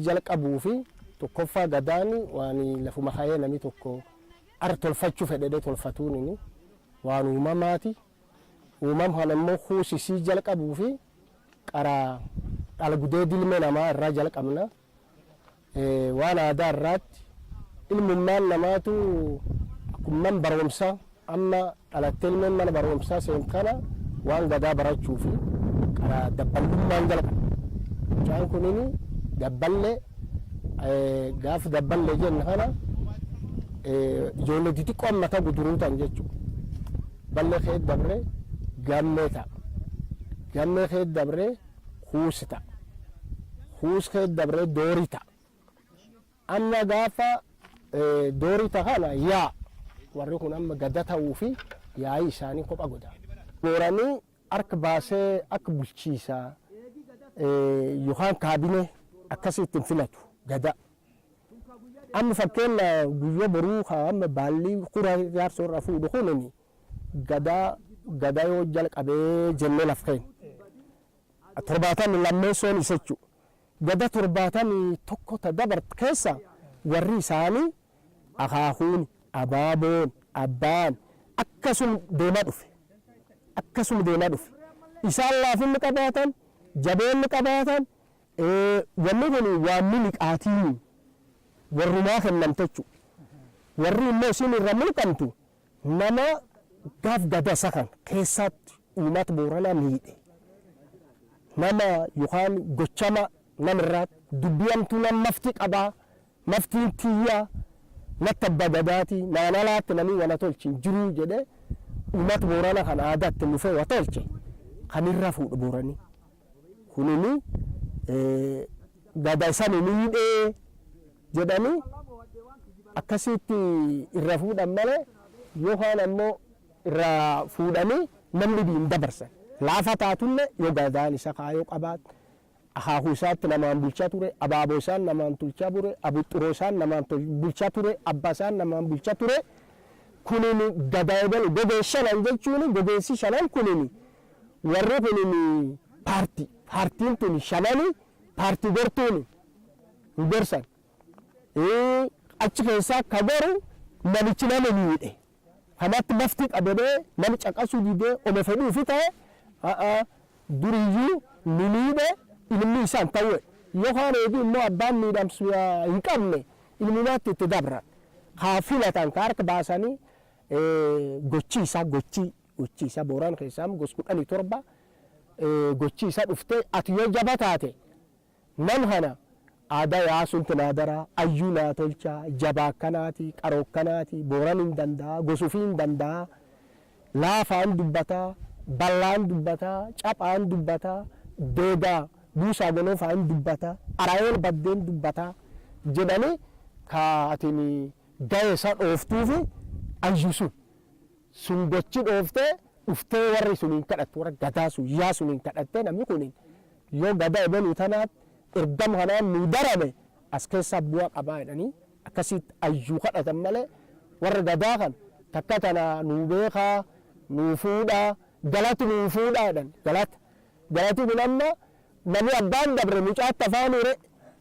jalqa buufi tokkoffaa gadaani waan lafuma kayee namni tokko tolfachuu fedhedhe tolfatuun inni waan uumamaati. Uumam kana immoo kuusisii jalqa buufi qaraa dhalgudee dilme namaa irraa jalqabna. Waan aadaa irraatti ilmummaan namaatu akkumman barumsa amma dhalattee ilmeen mana barumsaa seentana waan gadaa barachuufi qaraa dabballummaan jalqaba. Mucaan kunini dabballee gaaf dabballee jenna kana ijoollee xixiqqoo ammata guduruutan jechuudha. Ballee kee dabree gammee ta'a. Gammee kee dabree kuusi ta'a. Kuus kee dabree doorii ta'a. Amma gaafa doorii ta'a kana yaa warri kun amma gada ta'uu fi yaa'ii isaanii kopha godha. Booranii harka baasee akka bulchiisaa yookaan kaabinee akkasitti filatu gada. Amma fakkeenya guyyaa boruu amma baalli kura jaarsoo irraa fuudhu kunini gada yoo jalqabee jennee lafteen. 72 isa jechuudha. Gada 71 ta dabarte keessa warri isaanii akaakuun, abaaboon, abbaan akkasuma deemaa dhufe. Akkasuma deemaa dhufe. Isaan laafinni qabaatan, jabeenni qabaatan, wanni kun waan miliqaatiin warrumaa kennamte jechuudha. Warri immoo isin irra mul'amtu nama gaaf gada isa kan keessatti uummata Booranaa miidhe. Nama yookaan gochama namirraatti dubbiyamtu nama maftii qabaa, maftiin tiyyaa, natti abbaa gadaati, naanalaatti namni wana tolchi jiruu jedhee uummata Booranaa kan aadaatti dhufee wa tolche kan irra fuudhu Booranii. Kunini gada isaan miidhee jedhanii akkasitti irra fuudhan malee yookaan ammoo irra fuudhanii namni biin dabarsan. Laafa taatullee yoo gadaan isa kaayoo qabaat akaakuu isaatti namaan bulchaa ture, abaaboo isaan namaan bulchaa ture, abuxxuroo isaan namaan bulchaa ture, abbaa isaan namaan bulchaa ture. Kunini gadaa eegalu gogee shanan jechuun gogeessi shanan kunini warri kunini paartiin tun shanani paartii gortuuni hin gorsan. Achi keessaa ka goru namichi nama miidhe. Kanatti maftii qabadee nami caqasuu didee ome fedhuufi ta'e duriyyuu ni miidhe ilmi isaan ta'e. Yookaan eegi immoo abbaan miidhamsu hin qabne ilmumaatti itti dabran. Haa filatan ka harka baasanii gochi isaa Booraan keessaa gos 17 gochi isaa dhuftee ati yoo jaba taate nam kana aadaa yaasuun naadaraa ayyuu naa tolchaa jabaa akkanaati qaroo akkanaati Booraan hin danda'a gosuufii hin danda'a laafaan dubbataa bal'aan dubbataa caphaan dubbataa deegaa buusaa gonoofaan dubbataa araayeen baddeen dubbataa jedhanii kaatiin ga'ee isaa dhooftuufi ayyuu sun gochi dhooftee dhuftee warri suniin kadhattu warra gadaa sun yaa suniin kadhattee namni kuniin yoo gadaa ebaluu tanaatti ergama kanaan nu darame as keessaa bu'aa qabaa jedhanii akkasitti ayyuu kadhatan malee warra gadaa kan takka tana nu beekaa nu fuudhaa galati nu fuudhaa jedhan galati kun amma namni abbaan dabre mucaatti afaan ure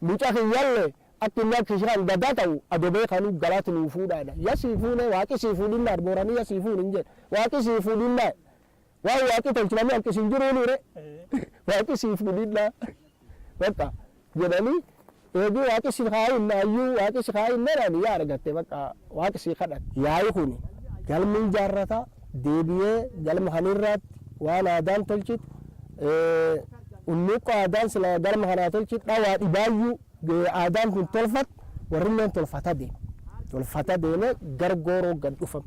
mucaa kiyyallee akka inni akka isaan gadaa ta'u adobee kanuu galati nu fuudhaa jedhan yasii fuune waaqi sii fuudhinnaa Booranii yasii fuun hin jedhe waaqi sii fuudhinnaa waan waaqi tolchi namni hanqisiin jiruun ure waaqi sii fuudhinnaa bakka jedhanii eegi waaqi si kaayinna ayyuu waaqi si kaayinna jedhanii yaa argatte bakka waaqi si kadhat yaa'i kun galmi jaarrata deebi'ee galma kanirraatti waan aadaan tolchit unnuqqo aadaan sila galma kanaa tolchit dhawaa dhibaayyuu aadaan kun tolfat warrilleen tolfata deeme gargooroo gad dhufam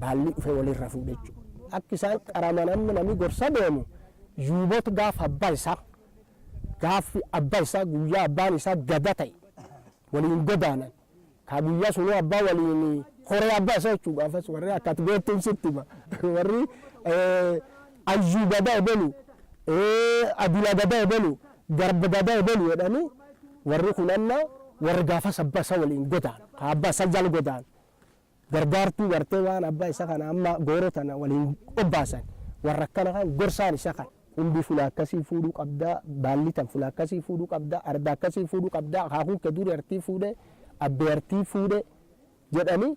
baalli dhufe walirra fuudhe jechuudha. Akka isaan qaraman namni gorsa deemu yuubota gaafa abbaa isaa gaafi abbaa isaa guyyaa abbaan isaa gada ta'e waliin godaanan ka guyyaa sunuu abbaa waliin horee abbaa isaa jechuudha gaafas warri akkati beektuun sitti warri ayyuu gada ebelu adula gada ebelu garba gada ebelu jedhanii warri kunanna warri gaafas abbaa isaa waliin godaan ka abbaa isaa jala godaan gargaartuu gartee waan abbaa isaa kana amma gooroo tana waliin obbaasan warra akkana kan gorsaan isaa kan hundi fuula akkasii fuudhuu qabdaa baallitan fuula akkasii fuudhuu qabdaa arda akkasii fuudhuu qabdaa akaakuu keduri artii fuudhe abbee artii fuudhe jedhanii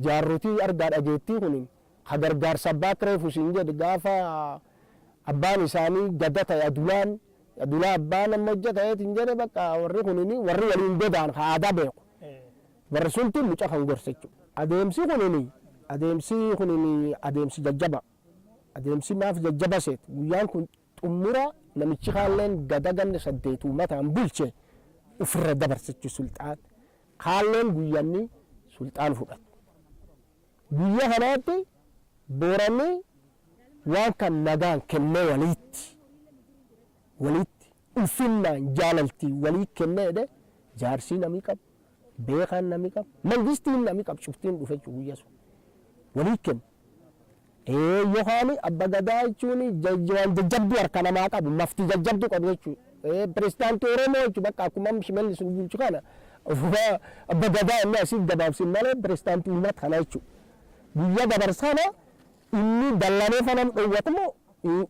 jaarrotii argaa dhageettii kunin ka gargaarsa abbaa kireefu siin jedhe gaafa abbaan isaanii gadda ta'e adulaa abbaan amma hojja ta'eetiin jedhe bakka warri kunini warri waliin godaan ka aadaa beeku warri sunti mucaa kan gorsa jechuudha. Adeemsi kunini adeemsi jajjaba adeemsi maaf jajjaba seet guyyaan kun xumura namichi kaalleen gada ganne saddeetuu mataan bulche ofirra dabarsichu sulxaan kaalleen guyyaanni sulxaan fudhatu guyya kanaatti booranni waan kan nagaan kennee walitti ulfinnaan jaalaltii walii kenneedhe jaarsii namii qabu beekaan namii qabu mangistiin namii qabu cuftiin dhufe guyya sun walii kenne yookaan abba gadaa jechuun jajjabduu harka namaa qabu maftii jajjabduu qabu jechuudha pirezidaantii Oromoo jechuudha bakka akkuma shimalli sun bulchu kana abba gadaa inni asiif gabaabsin malee pirezidaantii uummata kana jechuudha guyyaa dabarsana inni dallanee fanam dhoowwatamoo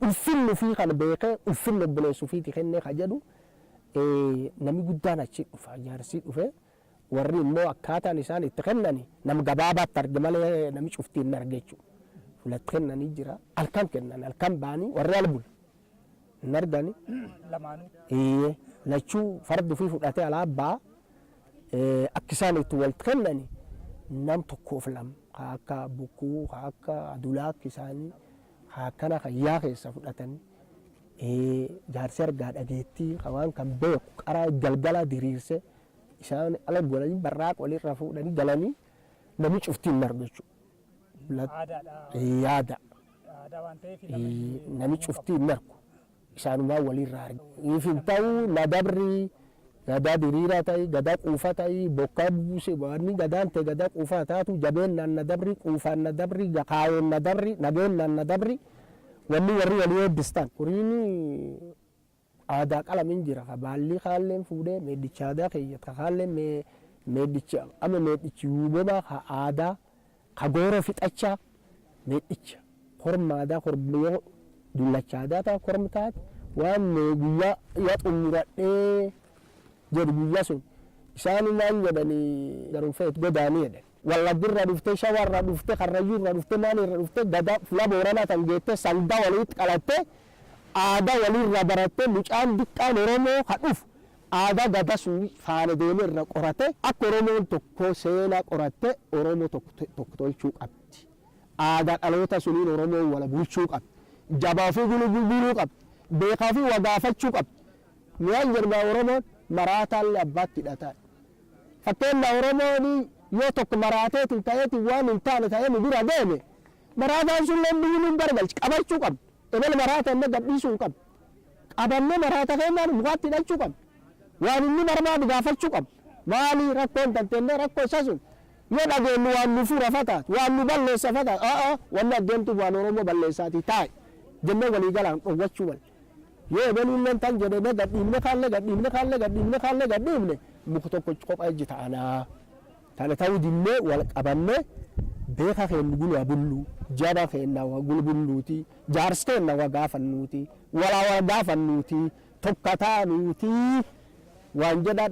ulfinni fi kan beekee ulfinni obboleessuu fi kennee ka jedhu namni guddaan achi dhufa jaarsii dhufe warri immoo akkaataan isaan itti kennani nam gabaabaatti arge malee nami cuftiin hin arge jechuudha. Fulat kennanii jira halkan kennan halkan baanii warri albul hin argani lachuu fardi fi fudhatee alaabbaa akka isaan itti walitti kennani nam tokkoof lama akka bukkuu akka adulaa akka isaanii akkana hayyaa keessa fudhatanii jaarsi argaa dhageettii waan kan beeku qaraa galgala diriirse isaan ala golanii barraaq walirra fuudhanii galanii nami cuftiin hin argu jechuudha. Yaada nami cuftii hin argu isaanumaa walirraa argu ifin ta'uu nadabri gadaa diriiraa ta'ii gadaa quufa ta'ii bokkaa buuse wanni gadaan ta'e gadaa quufaa taatu jabeennaan nadabri quufaan nadabri kaayoon nadabri nageennaan nadabri wanni warri walii eebbistan horiin aadaa qalamin jira ka baalli kaalleen fuudhee meeddicha aadaa keeyyata ka kaalleen meeddicha ama meeddichi yuuboma ka aadaa ka goora fixachaa meeddicha korma aadaa korma dullacha aadaa ta'a korma taate waan guyyaa yaa xumuradhee jedhu guyyaa sun isaan maal jedhanii garunfeet godaanii jedhan wallagirra dhuftee shawarra dhuftee karrayyuurra dhuftee maalirra dhuftee gadaa fula booranaa tan geettee sangaa walitti qalattee aadaa walirra barattee mucaan diqqaan Oromoo ka dhufu aadaa gadaa sun faana deemee irra qorate akka Oromoon tokko seenaa qoratte Oromoo tokko tolchuu qabdi. Aadaa dhaloota suniin Oromoon wala bulchuu qabdi. Jabaa fi gulguluu qabdi. Beekaa fi wagaafachuu qabdi. Mi'aan jedhama Oromoon maraataallee abbaatti hidhataa. Fakkeenyaa Oromoon yoo tokko maraateetiin ta'eetiin waan hin taane ta'ee nu bira deeme maraataan sun leenbii nu barbalchi qabachuu qabdi. Ebel maraata inni gadhiisuu qabdi. Qabannee maraata keenyaan mukaatti hidhachuu qabdi. Waan inni barbaadu gaafachuu qabdi. Maali rakkoon tantennee rakkoo isa sun yoo dhageenyu waan nu fuura fataatu waan nu balleessa fataatu wanni adeemtu waan Oromoo balleessaati taa'e jennee walii galaan dhowwachuu malee. Yoo ebeliilleen tan jedhee gadhiifne muka tokko kophaa ejji ta'anaa tana ta'uu dinnee wal qabannee beeka keenya gulaa bulluu jaba keenya waa gulbulluuti jaarsi keenya waa gaafannuuti walaa waa gaafannuuti tokkataa nuuti waan jedhaa